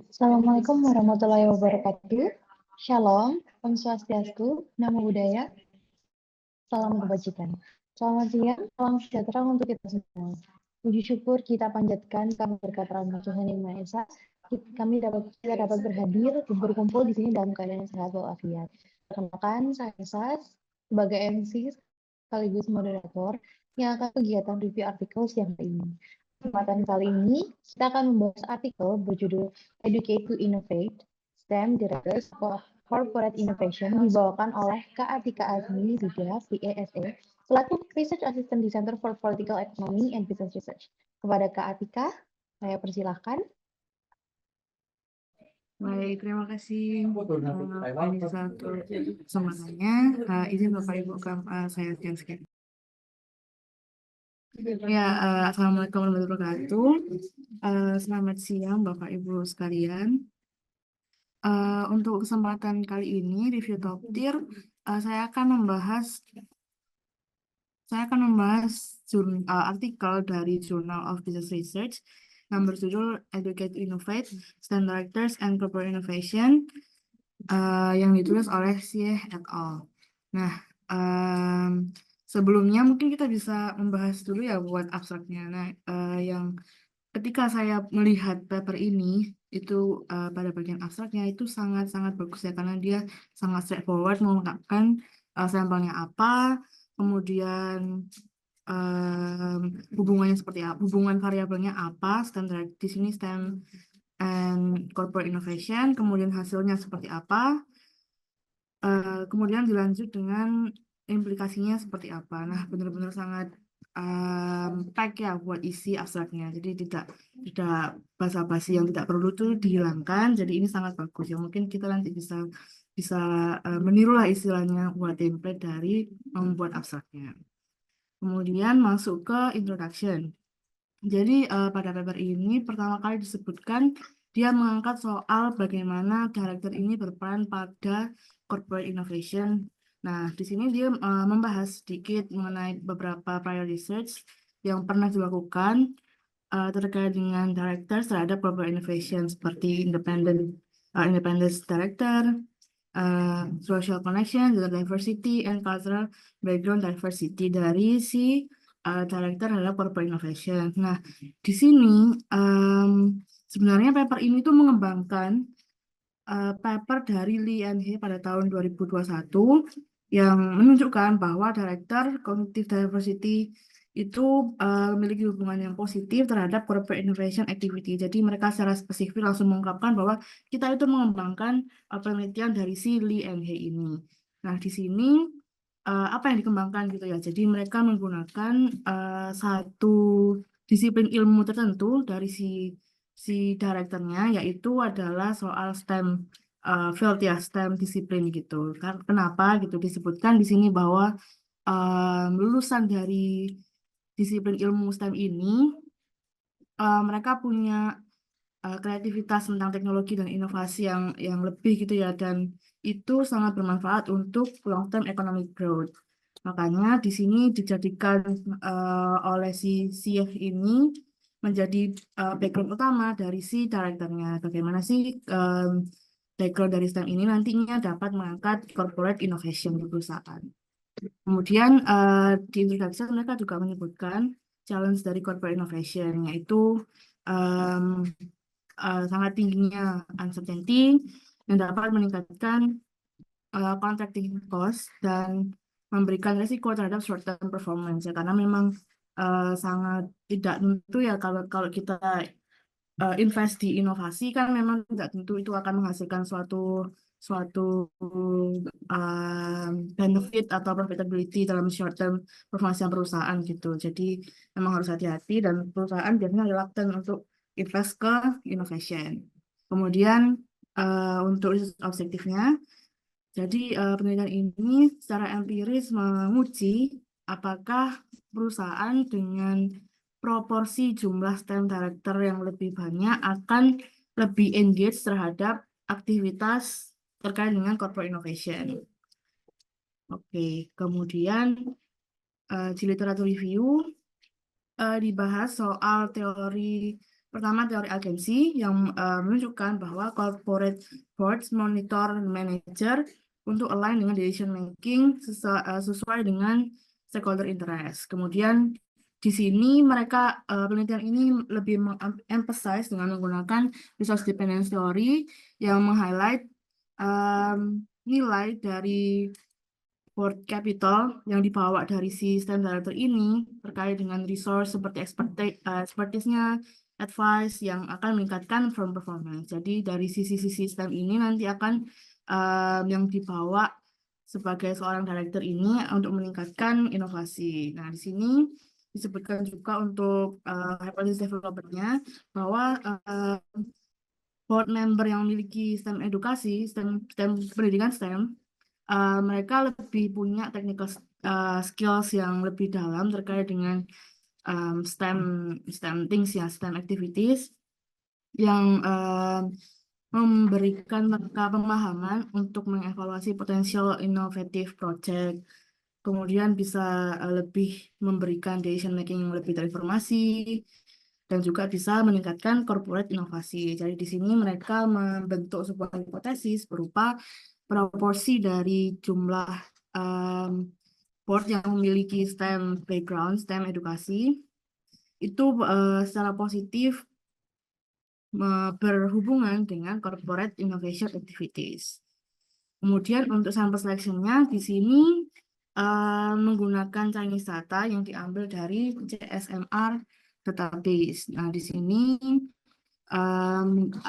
Assalamualaikum warahmatullahi wabarakatuh. Shalom, Om Swastiastu, Namo Buddhaya, salam kebajikan. Selamat siang, salam sejahtera untuk kita semua. Puji syukur kita panjatkan karena berkat rahmat Tuhan Yang Maha Esa, kita dapat berkumpul di sini dalam keadaan sehat walafiat. Perkenalkan, saya Esa sebagai MC sekaligus moderator yang akan kegiatan review artikel siang hari ini. Kesempatan kali ini kita akan membahas artikel berjudul Educate to Innovate, STEM Directors for Corporate Innovation dibawakan oleh Kak Atika Azmi Rida, PASA, selaku Research Assistant di Center for Political Economy and Business Research. Kepada Kak Atika, saya persilahkan. Baik, terima kasih Anissa untuk kesempatannya. Izin Bapak Ibu saya yang sekalian. Ya, Assalamualaikum warahmatullahi wabarakatuh. Selamat siang Bapak Ibu sekalian. Untuk kesempatan kali ini review top tier, saya akan membahas artikel dari Journal of Business Research yang berjudul Educate to Innovate, STEM Directors and Corporate Innovation yang ditulis oleh Xie et al. Nah, sebelumnya mungkin kita bisa membahas dulu ya buat abstraknya. Nah, yang ketika saya melihat paper ini itu pada bagian abstraknya itu sangat-sangat bagus ya karena dia sangat straightforward mengungkapkan sampelnya apa, kemudian hubungannya seperti apa, hubungan variabelnya apa, standar di sini STEM and corporate innovation, kemudian hasilnya seperti apa, kemudian dilanjut dengan implikasinya seperti apa. Nah, benar-benar sangat pack ya buat isi abstraknya. Jadi tidak basa-basi yang tidak perlu itu dihilangkan. Jadi ini sangat bagus ya. Mungkin kita nanti bisa menirulah istilahnya buat template dari membuat abstraknya. Kemudian masuk ke introduction. Jadi pada paper ini pertama kali disebutkan dia mengangkat soal bagaimana director ini berperan pada corporate innovation. Nah, di sini dia membahas sedikit mengenai beberapa prior research yang pernah dilakukan terkait dengan directors terhadap corporate innovation seperti independence director, social connection, diversity, and cultural background diversity dari si director adalah corporate innovation. Nah, di sini sebenarnya paper ini tuh mengembangkan paper dari Lee and He pada tahun 2021 yang menunjukkan bahwa director cognitive diversity itu memiliki hubungan yang positif terhadap corporate innovation activity. Jadi mereka secara spesifik langsung mengungkapkan bahwa kita itu mengembangkan penelitian dari si Lee and He ini. Nah, di sini apa yang dikembangkan gitu ya. Jadi mereka menggunakan satu disiplin ilmu tertentu dari si directornya, yaitu adalah soal STEM field ya, STEM disiplin gitu. Kenapa gitu disebutkan di sini bahwa lulusan dari disiplin ilmu STEM ini mereka punya kreativitas tentang teknologi dan inovasi yang lebih gitu ya, dan itu sangat bermanfaat untuk long term economic growth. Makanya di sini dijadikan oleh si CF ini menjadi background utama dari si directornya. Bagaimana sih background dari STEM ini nantinya dapat mengangkat corporate innovation di perusahaan. Kemudian di introduction mereka juga menyebutkan challenge dari corporate innovation, yaitu sangat tingginya uncertainty yang dapat meningkatkan contracting cost dan memberikan risiko terhadap short term performance ya, karena memang sangat tidak tentu ya kalau kita invest di inovasi kan memang tidak tentu itu akan menghasilkan suatu benefit atau profitability dalam short term performance perusahaan gitu. Jadi memang harus hati-hati dan perusahaan biasanya reluctant untuk invest ke innovation. Kemudian untuk research objektifnya, jadi penelitian ini secara empiris menguji apakah perusahaan dengan proporsi jumlah STEM director yang lebih banyak akan lebih engage terhadap aktivitas terkait dengan corporate innovation. Oke, kemudian di literatur review dibahas soal teori Pertama, teori agensi yang menunjukkan bahwa corporate boards monitor manager untuk align dengan decision making sesuai dengan stakeholder interest. Kemudian di sini mereka penelitian ini lebih emphasize dengan menggunakan resource dependence theory yang meng-highlight nilai dari board capital yang dibawa dari si STEM director ini terkait dengan resource seperti expertise-nya, advice yang akan meningkatkan firm performance. Jadi dari sisi-sisi STEM ini nanti akan yang dibawa sebagai seorang director ini untuk meningkatkan inovasi. Nah, di sini disebutkan juga untuk hypothesis developernya bahwa board member yang memiliki STEM edukasi, STEM pendidikan STEM, mereka lebih punya technical skills yang lebih dalam terkait dengan STEM STEM things ya, STEM activities yang memberikan mereka pemahaman untuk mengevaluasi potensial inovatif project. Kemudian bisa lebih memberikan decision making yang lebih terinformasi dan juga bisa meningkatkan corporate inovasi. Jadi di sini mereka membentuk sebuah hipotesis berupa proporsi dari jumlah board yang memiliki STEM background, STEM edukasi, itu secara positif berhubungan dengan corporate innovation activities. Kemudian untuk sample selection-nya di sini menggunakan Chinese data yang diambil dari CSMR database. Nah, di sini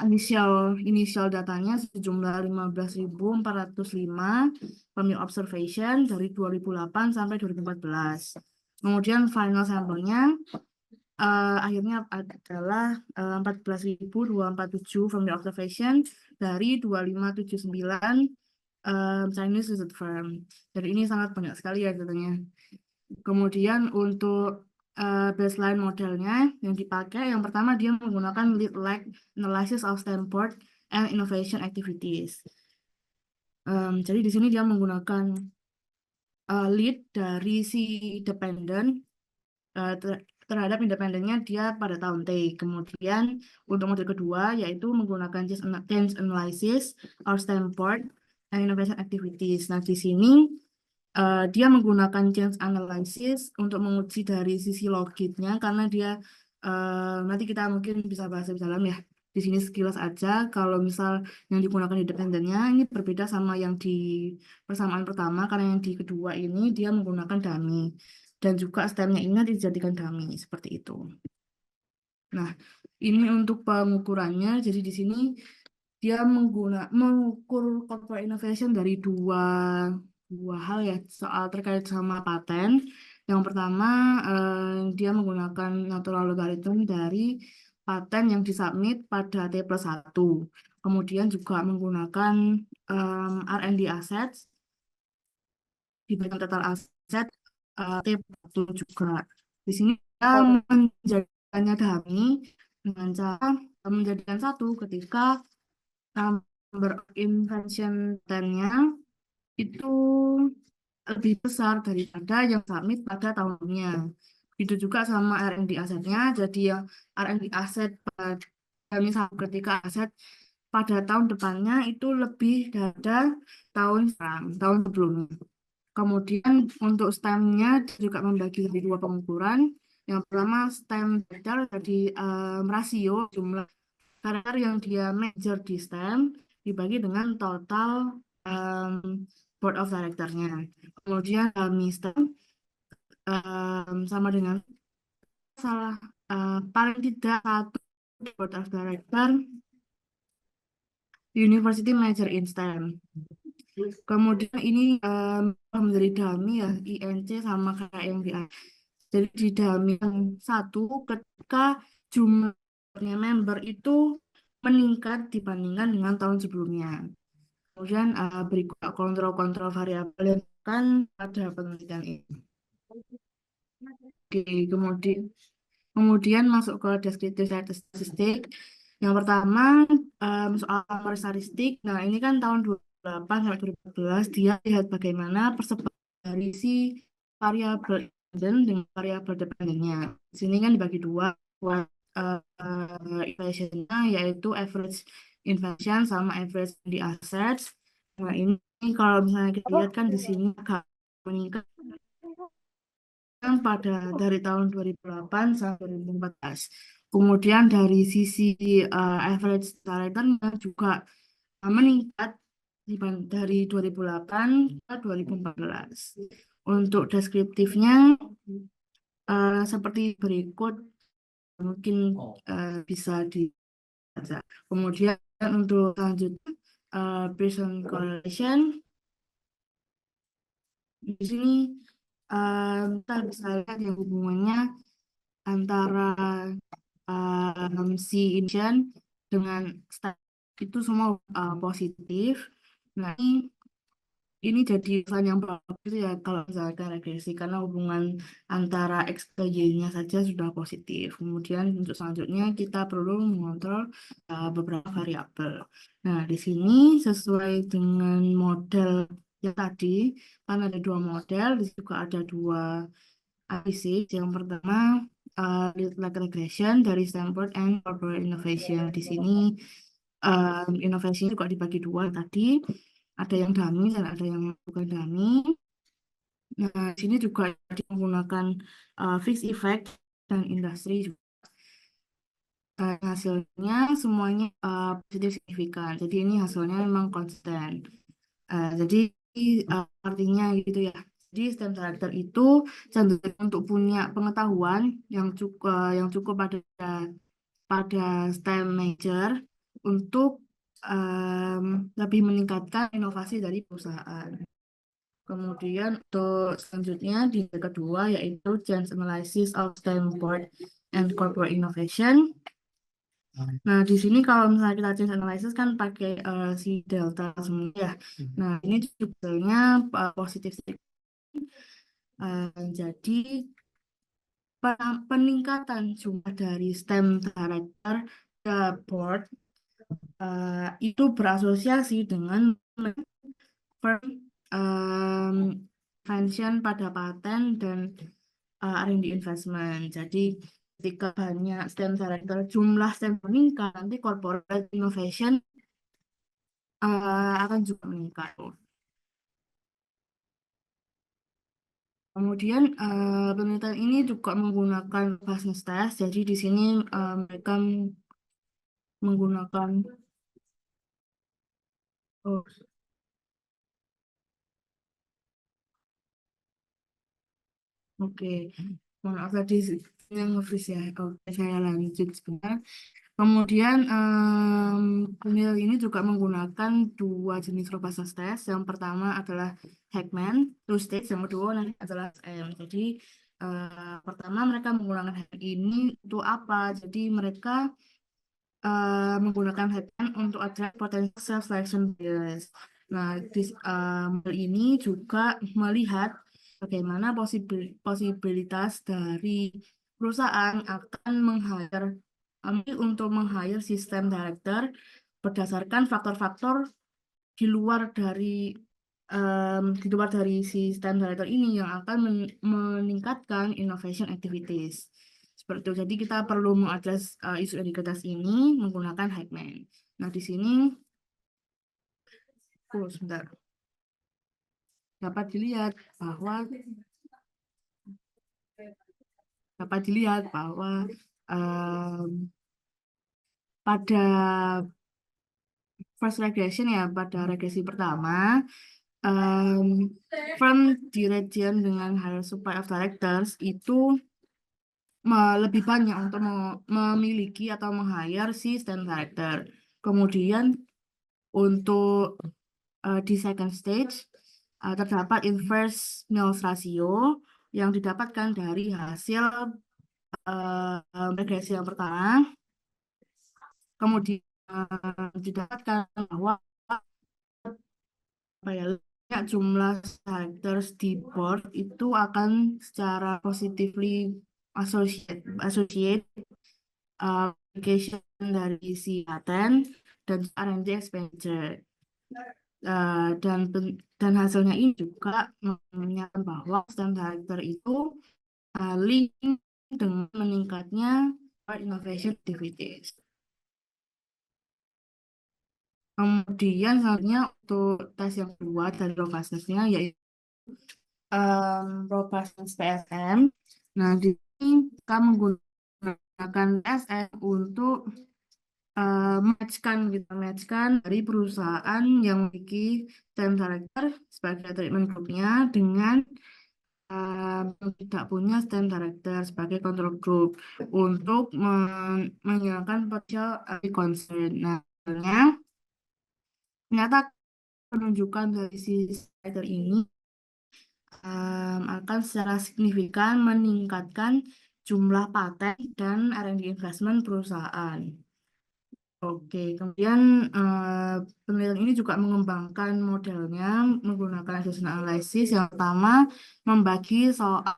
initial datanya sejumlah 15.405 pemilih observation dari 2008 sampai 2014. Kemudian final sampelnya akhirnya adalah 14.247 pemilih observation dari 2579 Chinese visit firm. Jadi ini sangat banyak sekali ya datanya. Kemudian untuk baseline modelnya yang dipakai, yang pertama dia menggunakan lead lag analysis of STEM board and innovation activities. Jadi di sini dia menggunakan lead dari si dependent terhadap independennya dia pada tahun T. Kemudian untuk model kedua yaitu menggunakan change analysis or STEM board and innovation activities. Nah di sini dia menggunakan change analysis untuk menguji dari sisi logiknya karena dia nanti kita mungkin bisa bahas lebih dalam ya. Di sini sekilas aja kalau misal yang digunakan independennya ini berbeda sama yang di persamaan pertama karena yang di kedua ini dia menggunakan dummy dan juga stemnya ini dijadikan dummy seperti itu. Nah, ini untuk pengukurannya. Jadi di sini dia mengukur corporate innovation dari dua hal ya, soal terkait sama paten. Yang pertama dia menggunakan natural logarithm dari paten yang disubmit pada T+1. Kemudian juga menggunakan R&D assets dibanding total aset T+1 juga. Di sini kita menjadikannya dummy dengan cara menjadikan satu ketika number of invention 10-nya itu lebih besar daripada yang submit pada tahunnya. Itu juga sama R&D asetnya. Jadi yang R&D aset pada misalnya ketika aset pada tahun depannya itu lebih dari tahun sebelumnya. Kemudian untuk STEM-nya juga membagi dari dua pengukuran. Yang pertama STEM vector, jadi rasio jumlah karakter yang dia major di STEM dibagi dengan total board of director-nya. Kemudian STEM sama dengan salah paling tidak satu board of director university major in STEM. Kemudian ini menjadi dummy ya INC sama kayak yang di jadi di dummy yang satu ketika jumlahnya member itu meningkat dibandingkan dengan tahun sebelumnya. Kemudian berikut kontrol-kontrol variabel yang kan pada penelitian ini. Oke, kemudian masuk ke deskriptif statistik. Yang pertama soal statistik. Nah ini kan tahun 2008 sampai 2014 dia lihat bagaimana persebaran dari si variabel independen dengan variabel dependennya. Di sini kan dibagi dua, inflation-nya, yaitu average inflation sama average di assets. Nah, ini kalau misalnya kita lihat kan di sini agak meningkat kan pada dari tahun 2008 sampai 2014. Kemudian dari sisi average return-nya juga meningkat dari 2008 ke 2014. Untuk deskriptifnya seperti berikut, mungkin bisa dibaca. Kemudian untuk selanjutnya Pearson correlation di sini kita bisa lihat ya hubungannya antara si emission dengan stat itu semua positif. Nah, ini jadi pesan yang bagus ya kalau misalkan regresi karena hubungan antara X ke Y-nya saja sudah positif. Kemudian untuk selanjutnya kita perlu mengontrol beberapa variabel. Nah, di sini sesuai dengan model yang tadi, kan ada dua model, di sini juga ada dua analisis. Yang pertama lead-lag regression dari Stanford and Corporate Innovation. Di sini inovasi juga dibagi dua tadi. Ada yang dummy dan ada yang bukan dummy. Nah, di sini juga menggunakan fixed effect dan industri. Hasilnya semuanya positif signifikan. Jadi ini hasilnya memang konsisten. Jadi artinya gitu ya. Jadi STEM director itu cenderung untuk punya pengetahuan yang cukup pada STEM major untuk lebih meningkatkan inovasi dari perusahaan. Kemudian untuk selanjutnya di yang kedua yaitu Change Analysis of STEM Board and Corporate Innovation. Nah, di sini kalau misalnya kita change analysis kan pakai si delta semua ya. Nah, ini sebetulnya positif. Jadi peningkatan jumlah dari STEM director ke board itu berasosiasi dengan firm pension pada paten dan R&D investment. Jadi ketika banyak STEM director, jumlah STEM meningkat, nanti corporate innovation akan juga meningkat. Kemudian penelitian ini juga menggunakan business test. Jadi di sini mereka menggunakan oh, oke. Maaf tadi yang nge-freeze ya. Oke, saya lanjut sebentar. Kemudian penelitian ini juga menggunakan dua jenis robustness test. Yang pertama adalah Hackman, two stage. Yang kedua nanti adalah SM. Jadi pertama mereka menggunakan Hackman ini untuk apa? Jadi mereka menggunakan Hackman untuk address potential self-selection bias. Nah, model ini juga melihat bagaimana posibilitas dari perusahaan akan untuk meng-hire sistem director berdasarkan faktor-faktor di luar dari sistem director ini yang akan meningkatkan innovation activities. Seperti itu. Jadi kita perlu mengadres isu integritas ini menggunakan Hackman. Nah, di sini sebentar. Dapat dilihat bahwa pada first regression ya, pada regresi pertama, firm di region dengan higher supply of directors itu lebih banyak untuk memiliki atau meng-hire si STEM director. Kemudian untuk di second stage terdapat inverse Mills ratio yang didapatkan dari hasil regresi yang pertama. Kemudian didapatkan bahwa jumlah directors di board itu akan secara positively associate application dari si patent dan R&D expenditure. Dan hasilnya ini juga menyatakan bahwa STEM director itu link dengan meningkatnya innovation activities. Kemudian selanjutnya untuk tes yang kedua dari robustness-nya yaitu robustness PSM. Nah, di sini kita menggunakan PSM untuk matchkan dari perusahaan yang memiliki time director sebagai treatment group-nya dengan yang tidak punya STEM director sebagai control group untuk menghilangkan potential concern. Nah, ternyata penunjukan dari si spider ini akan secara signifikan meningkatkan jumlah paten dan R&D investment perusahaan. Oke, kemudian penelitian ini juga mengembangkan modelnya menggunakan assessment analysis. Yang pertama, membagi soal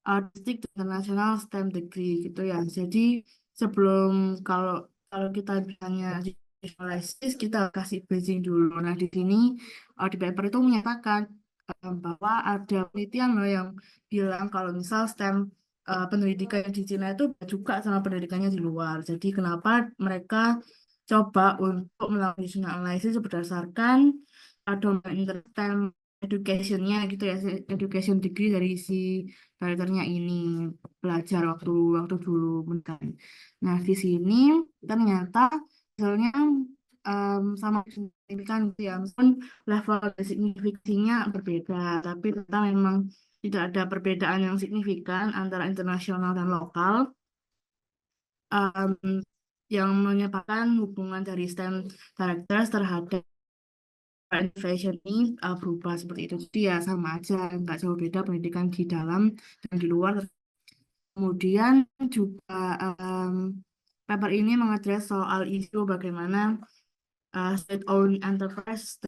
artistik dan international STEM degree gitu ya. Jadi sebelum kalau kita bilangnya analysis, kita kasih bridging dulu. Nah, di sini di paper itu menyatakan bahwa ada penelitian loh yang bilang kalau misal STEM pendidikan di Cina itu juga sama pendidikannya di luar. Jadi kenapa mereka coba untuk melakukan regional analysis berdasarkan domain STEM education-nya gitu ya, education degree dari si writernya ini belajar waktu waktu dulu kan. Nah, di sini ternyata hasilnya sama signifikan gitu ya, meskipun level signifikansinya berbeda, tapi ternyata memang tidak ada perbedaan yang signifikan antara internasional dan lokal em, yang menyebabkan hubungan dari STEM characters terhadap innovation ini berubah seperti itu. Jadi ya sama aja, nggak jauh beda pendidikan di dalam dan di luar. Kemudian juga paper ini mengadres soal isu bagaimana state-owned enterprise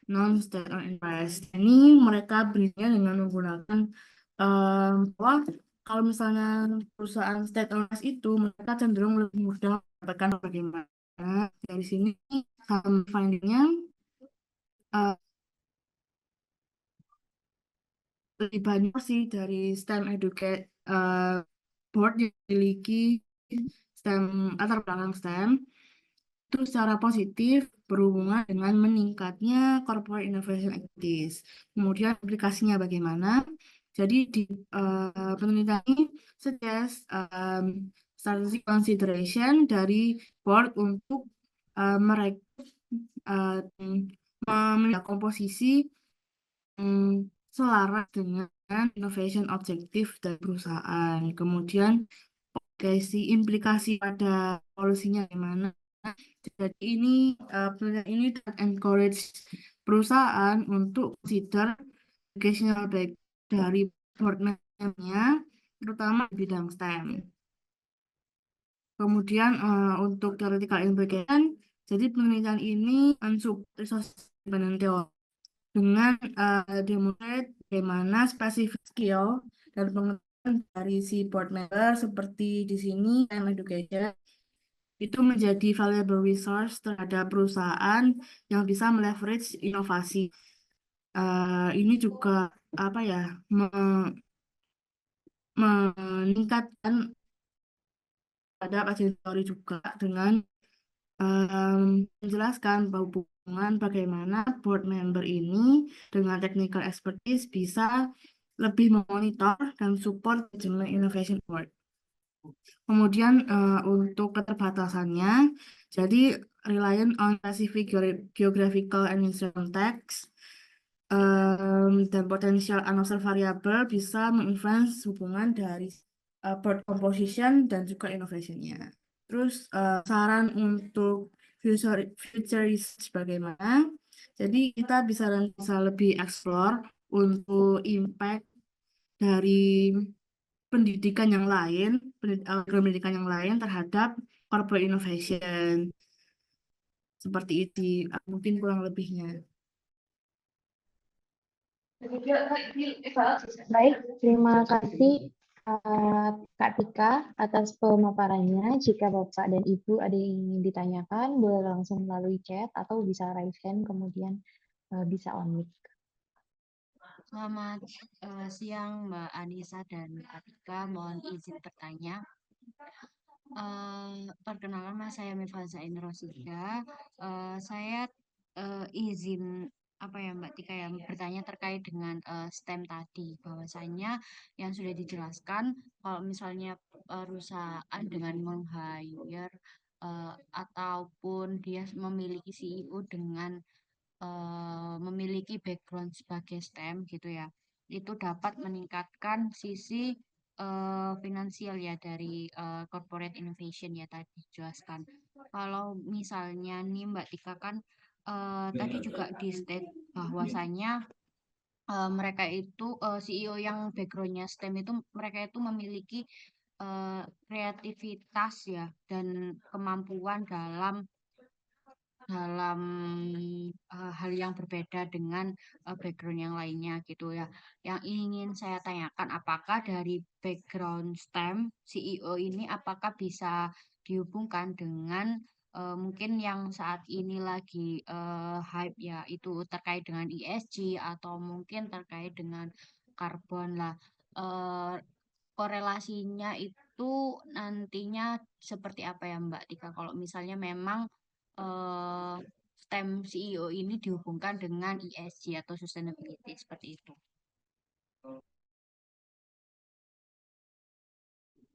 non-state-owned enterprise. Ini mereka berinya dengan menggunakan bahwa kalau misalnya perusahaan state-owned itu mereka cenderung lebih mudah mendapatkan bagaimana. Dari sini findingnya uh, lebih banyak sih dari STEM Educate board yang memiliki STEM latar belakang STEM itu secara positif berhubungan dengan meningkatnya corporate innovation activities. Kemudian aplikasinya bagaimana? Jadi di penelitian ini suggest strategic consideration dari board untuk merekrut memilih komposisi selaras dengan innovation objektif dari perusahaan. Kemudian si implikasi pada polusinya gimana. Jadi ini penelitian ini encourage perusahaan untuk consider educational back dari board membernya, terutama di bidang STEM. Kemudian untuk theoretical implication, jadi penelitian ini mensupport resource independent theory dengan demonstrate bagaimana spesifik skill dan pengetahuan dari si board member seperti di sini time education itu menjadi valuable resource terhadap perusahaan yang bisa meleverage inovasi. Ini juga apa ya meningkatkan pada pasien juga dengan menjelaskan bahwa hubungan bagaimana board member ini dengan technical expertise bisa lebih memonitor dan support manajemen innovation board. Kemudian untuk keterbatasannya, jadi reliant on specific geographical and administrative context dan potensial unobserved variable bisa menginfluence hubungan dari board composition dan juga innovation-nya. Terus saran untuk future research bagaimana? Jadi kita bisa lebih explore untuk impact dari pendidikan yang lain, pendidikan yang lain terhadap corporate innovation. Seperti itu, mungkin kurang lebihnya. Baik, terima kasih Kak Tika atas pemaparannya. Jika Bapak dan Ibu ada yang ingin ditanyakan, boleh langsung melalui chat atau bisa raise hand, kemudian bisa on mic. Selamat siang Mbak Anissa dan Kak Tika, mohon izin bertanya. Perkenalkan, Mas, saya Mifalza Rosida. Saya izin apa ya Mbak Tika yang bertanya terkait dengan STEM tadi, bahwasanya yang sudah dijelaskan kalau misalnya perusahaan dengan meng-hire ataupun dia memiliki CEO dengan memiliki background sebagai STEM gitu ya, itu dapat meningkatkan sisi finansial ya dari corporate innovation ya tadi dijelaskan. Kalau misalnya nih Mbak Tika kan tadi juga di state bahwasanya mereka itu CEO yang backgroundnya STEM itu mereka itu memiliki kreativitas ya dan kemampuan dalam hal yang berbeda dengan background yang lainnya gitu ya. Yang ingin saya tanyakan, apakah dari background STEM CEO ini apakah bisa dihubungkan dengan mungkin yang saat ini lagi hype ya itu terkait dengan ESG atau mungkin terkait dengan karbon lah. Eh, Korelasinya itu nantinya seperti apa ya Mbak Tika kalau misalnya memang eh, STEM CEO ini dihubungkan dengan ESG atau sustainability seperti itu.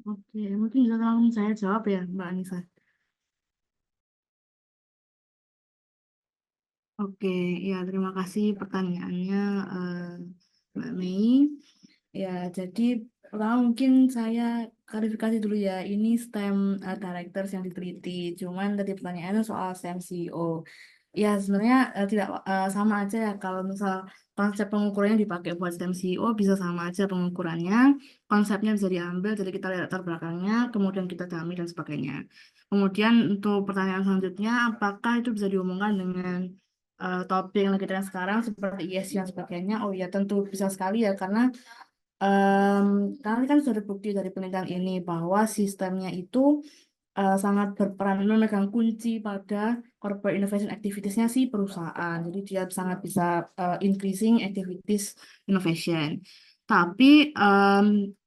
Oke, mungkin bisa langsung saya jawab ya, Mbak Anissa. Oke, ya terima kasih pertanyaannya, eh, Mbak Mei. Ya, jadi pertama mungkin saya klarifikasi dulu ya, ini STEM Directors yang diteliti. Cuman tadi pertanyaannya soal STEM CEO. Ya, sebenarnya tidak sama aja ya kalau misal konsep pengukurannya dipakai buat STEM CEO bisa sama aja pengukurannya, konsepnya bisa diambil, jadi kita lihat latar belakangnya, kemudian kita dalami dan sebagainya. Kemudian untuk pertanyaan selanjutnya, apakah itu bisa dihubungkan dengan topik yang lagi tren sekarang seperti ESG dan sebagainya? Oh ya, tentu bisa sekali ya karena karena kan sudah terbukti dari penelitian ini bahwa sistemnya itu sangat berperan memegang kunci pada corporate innovation activities-nya si perusahaan. Jadi dia sangat bisa increasing activities innovation. Tapi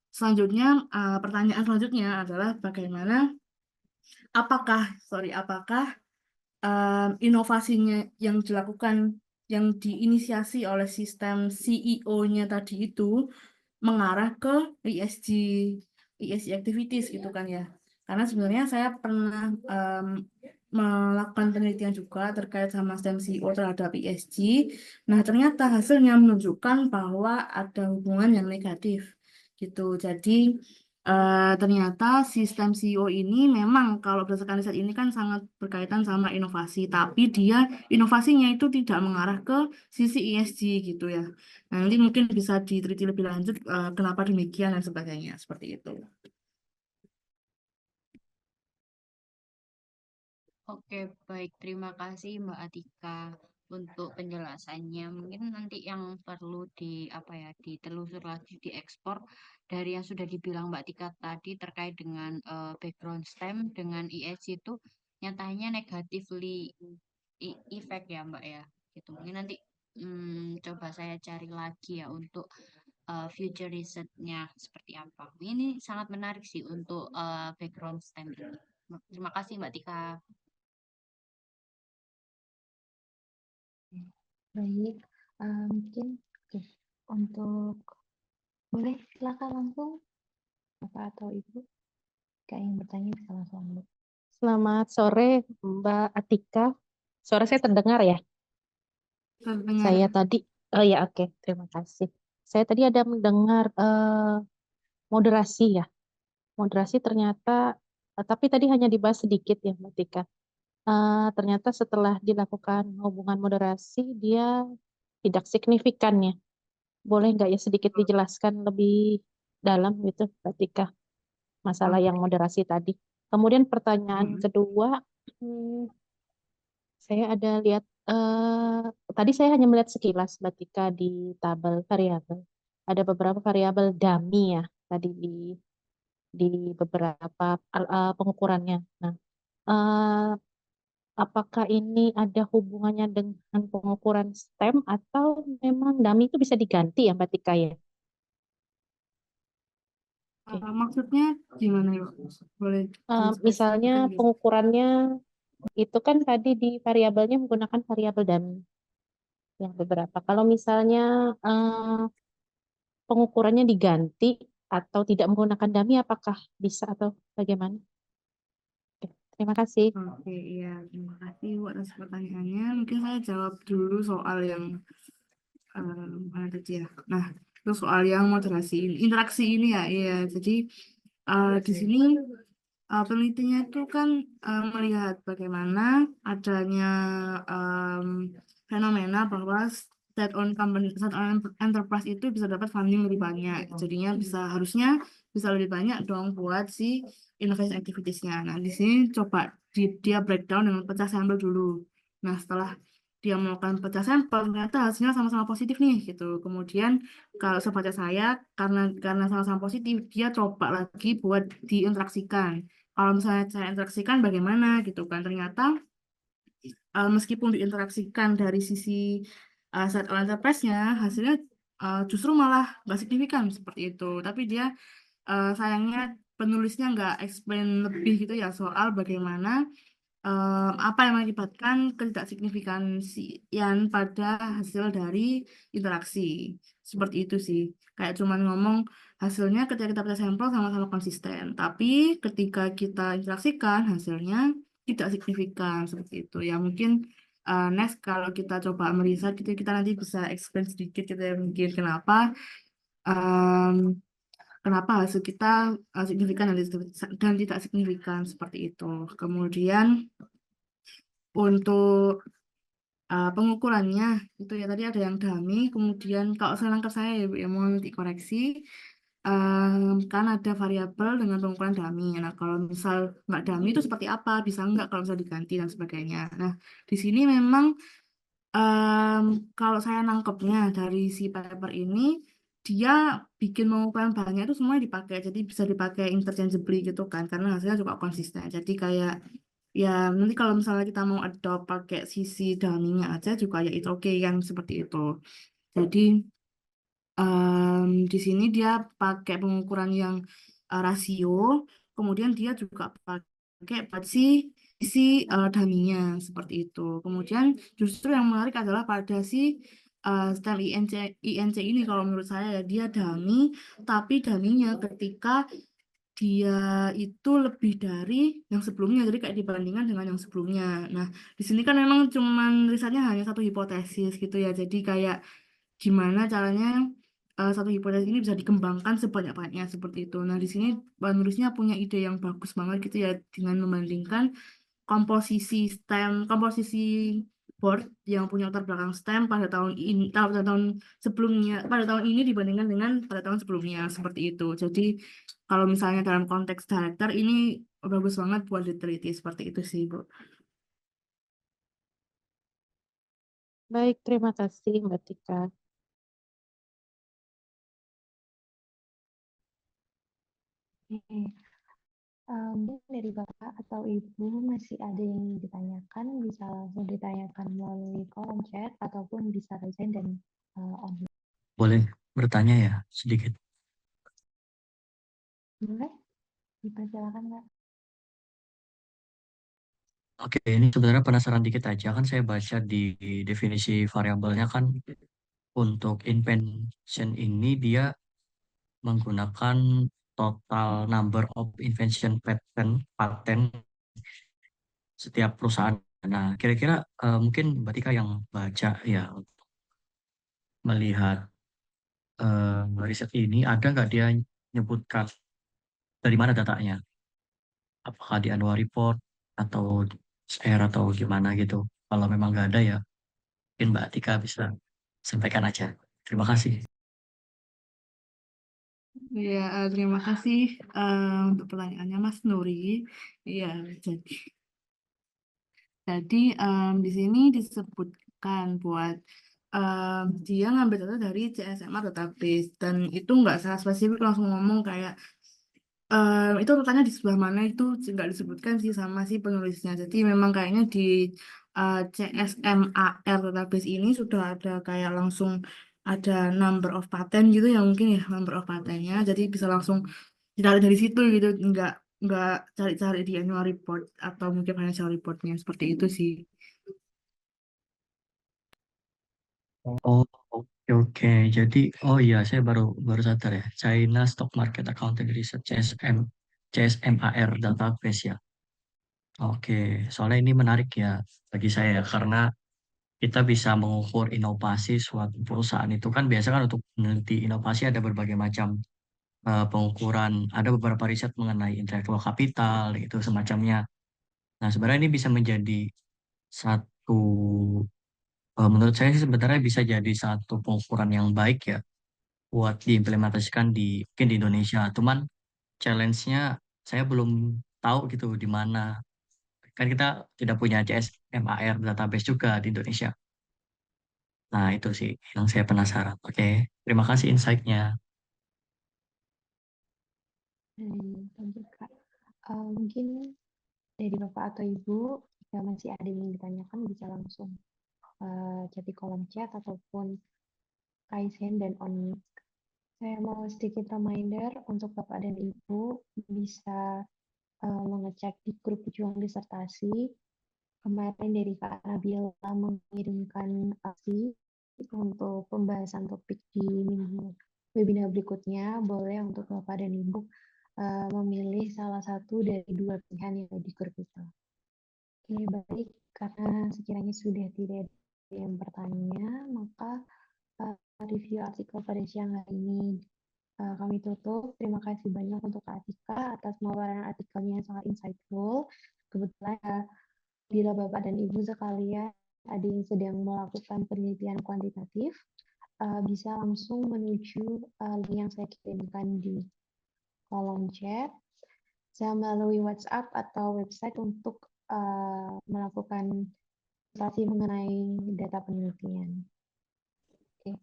selanjutnya pertanyaan selanjutnya adalah bagaimana apakah inovasinya yang dilakukan yang diinisiasi oleh sistem CEO-nya tadi itu mengarah ke ESG ESG activities gitu kan ya. Karena sebenarnya saya pernah melakukan penelitian juga terkait sama STEM CEO terhadap ESG. Nah, ternyata hasilnya menunjukkan bahwa ada hubungan yang negatif gitu. Jadi ternyata sistem CEO ini memang kalau berdasarkan riset ini kan sangat berkaitan sama inovasi, tapi dia inovasinya itu tidak mengarah ke sisi ESG gitu ya. Nah, nanti mungkin bisa diteliti lebih lanjut kenapa demikian dan sebagainya seperti itu. Oke, baik. Terima kasih Mbak Atika untuk penjelasannya. Mungkin nanti yang perlu apa ya, ditelusur lagi, diekspor dari yang sudah dibilang Mbak Tika tadi terkait dengan background STEM dengan ESG itu nyatanya negatively effect ya Mbak ya. Gitu. Mungkin nanti coba saya cari lagi ya untuk future risetnya seperti apa. Ini sangat menarik sih untuk background STEM ini. Terima kasih Mbak Tika. Baik, mungkin oke. Untuk boleh silakan langsung Bapak atau Ibu kayak yang bertanya bisa langsung ambil. Selamat sore, Mbak Atika. Suara saya terdengar ya? Terdengar. Saya tadi, oh ya oke, terima kasih. Saya tadi ada mendengar moderasi ya. Moderasi ternyata, tapi tadi hanya dibahas sedikit ya, Mbak Tika. Ternyata setelah dilakukan hubungan moderasi, dia tidak signifikan ya. Boleh nggak ya sedikit dijelaskan lebih dalam gitu, Mbak Tika, masalah yang moderasi tadi. Kemudian pertanyaan kedua, hmm, saya ada lihat tadi saya hanya melihat sekilas Mbak Tika di tabel variabel. Ada beberapa variabel dummy ya tadi di beberapa pengukurannya. Nah, eh, apakah ini ada hubungannya dengan pengukuran STEM atau memang dummy itu bisa diganti ya Mbak Tika ya? Oke. Maksudnya gimana ya? Boleh Misalnya dispesifikkan gitu? pengukurannya itu kan tadi di variabelnya menggunakan variabel dummy yang beberapa. Kalau misalnya pengukurannya diganti atau tidak menggunakan dummy, apakah bisa atau bagaimana? Oke, terima kasih. Oke, iya. Terima kasih Bu atas pertanyaannya. Mungkin saya jawab dulu soal yang mana tadi ya. Nah, itu soal yang moderasi interaksi ini ya. Iya, jadi di sini penelitinya itu kan melihat bagaimana adanya em, fenomena bahwa state-owned company, state-owned enterprise itu bisa dapat funding lebih banyak. Jadinya harusnya bisa lebih banyak dong buat si innovation activities-nya. Nah, di sini coba dia breakdown dengan pecah sampel dulu. Nah, setelah dia melakukan pecah sampel, ternyata hasilnya sama-sama positif nih gitu. Kemudian kalau sebaca saya, karena sama-sama positif, dia coba lagi buat diinteraksikan. Kalau misalnya saya interaksikan bagaimana gitu kan, ternyata meskipun diinteraksikan dari sisi set enterprise-nya, hasilnya justru malah nggak signifikan seperti itu. Tapi dia sayangnya penulisnya nggak explain lebih gitu ya soal bagaimana apa yang mengakibatkan ketidaksignifikansian pada hasil dari interaksi. Seperti itu sih. Kayak cuman ngomong hasilnya ketika kita periksa sampel sama-sama konsisten. Tapi ketika kita interaksikan hasilnya tidak signifikan seperti itu. Ya mungkin next kalau kita coba meriset gitu kita nanti bisa explain sedikit gitu ya mungkin em, kenapa hasil kita signifikan dan tidak signifikan seperti itu. Kemudian untuk pengukurannya itu ya tadi ada yang dummy, kemudian kalau saya nangkap saya ya, Bu, ya mohon dikoreksi. Kan ada variabel dengan pengukuran dummy. Nah, kalau misal nggak dummy itu seperti apa? Bisa nggak kalau misal diganti dan sebagainya. Nah, di sini memang em, kalau saya nangkepnya dari si paper ini, dia bikin pengukuran bahannya itu semuanya dipakai. Jadi bisa dipakai interchangeably gitu kan, karena hasilnya juga konsisten. Jadi kayak ya nanti kalau misalnya kita mau adopt pakai sisi dummy-nya aja juga ya itu oke kan seperti itu. Jadi di sini dia pakai pengukuran yang rasio, kemudian dia juga pakai buat si dummy-nya seperti itu. Kemudian justru yang menarik adalah pada si stem INC ini kalau menurut saya ya, dia dummy, tapi dummy-nya ketika dia itu lebih dari yang sebelumnya, jadi kayak dibandingkan dengan yang sebelumnya. Nah, di sini kan memang cuman risetnya hanya satu hipotesis gitu ya, jadi kayak gimana caranya satu hipotesis ini bisa dikembangkan sebanyak-banyaknya seperti itu. Nah, di sini penulisnya punya ide yang bagus banget gitu ya, dengan membandingkan komposisi board yang punya latar belakang STEM pada tahun ini, pada tahun sebelumnya, pada tahun ini dibandingkan dengan pada tahun sebelumnya seperti itu. Jadi kalau misalnya dalam konteks director ini bagus banget buat diteliti seperti itu sih, Bu. Baik, terima kasih Mbak Tika. Oke. Mungkin dari Bapak atau Ibu masih ada yang ditanyakan, bisa langsung ditanyakan melalui kolom chat ataupun bisa resign dan online. Boleh bertanya ya sedikit. Boleh? Dipersilakan, Kak. Oke, ini sebenarnya penasaran dikit aja. Kan saya baca di definisi variabelnya kan untuk invention ini dia menggunakan total number of invention patent setiap perusahaan. Nah, kira-kira mungkin Mbak Tika yang baca ya melihat riset ini ada nggak dia nyebutkan dari mana datanya? Apakah di annual report atau share atau gimana gitu? Kalau memang nggak ada ya, mungkin Mbak Tika bisa sampaikan aja. Terima kasih. Ya, terima kasih untuk pertanyaannya Mas Nuri. Iya, jadi di sini disebutkan buat dia ngambil data dari CSMA database dan itu nggak salah spesifik langsung ngomong kayak itu datanya di sebelah mana itu nggak disebutkan sih sama si penulisnya. Jadi memang kayaknya di CSMAR database ini sudah ada kayak langsung ada number of patent gitu ya mungkin ya number of patentnya. Jadi bisa langsung ditarik dari situ gitu, nggak cari-cari di annual report atau mungkin financial reportnya seperti itu sih. Oh, oke oke. Jadi, oh iya, saya baru baru sadar ya. China Stock Market Accounting Research CSMAR database ya. Oke, soalnya ini menarik ya bagi saya ya, karena kita bisa mengukur inovasi suatu perusahaan itu kan biasa kan untuk meneliti inovasi ada berbagai macam pengukuran, ada beberapa riset mengenai intellectual capital itu semacamnya. Nah, sebenarnya ini bisa menjadi satu menurut saya sih sebenarnya bisa jadi satu pengukuran yang baik ya buat diimplementasikan di mungkin di Indonesia. Cuman challenge-nya saya belum tahu gitu di mana. Kan kita tidak punya CSMAR database juga di Indonesia. Nah, itu sih yang saya penasaran. Oke, terima kasih insight-nya. Thank you, Kak. Mungkin dari Bapak atau Ibu, jika masih ada yang ditanyakan bisa langsung chat di kolom chat ataupun raise hand dan on mic. Saya mau sedikit reminder untuk Bapak dan Ibu bisa mengecek di grup pejuang disertasi. Kemarin dari Kak Nabila mengirimkan aksi untuk pembahasan topik di minggu webinar berikutnya. Boleh untuk Bapak dan Ibu memilih salah satu dari dua pilihan yang ada di grup itu. Oke, baik. Karena sekiranya sudah tidak ada yang bertanya, maka review artikel pada siang hari ini kami tutup. Terima kasih banyak untuk Kak Atika atas pemaparan artikelnya yang sangat insightful. Kebetulan bila Bapak dan Ibu sekalian ada yang sedang melakukan penelitian kuantitatif, bisa langsung menuju link yang saya kirimkan di kolom chat. Saya melalui WhatsApp atau website untuk melakukan presentasi mengenai data penelitian. Oke.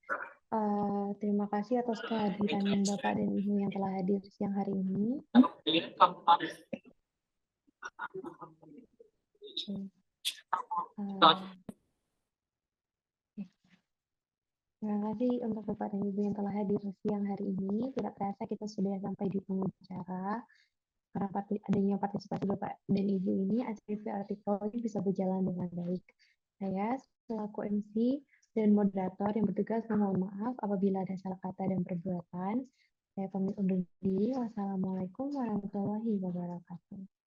Terima kasih atas kehadiran Bapak dan Ibu yang telah hadir siang hari ini. Terima kasih untuk Bapak dan Ibu yang telah hadir siang hari ini. Tidak terasa kita sudah sampai di penghujung acara. Karena adanya partisipasi Bapak dan Ibu ini, review artikel ini bisa berjalan dengan baik. Saya selaku MC dan moderator yang bertugas memohon maaf apabila ada salah kata dan perbuatan. Saya pamit undur diri. Wassalamualaikum warahmatullahi wabarakatuh.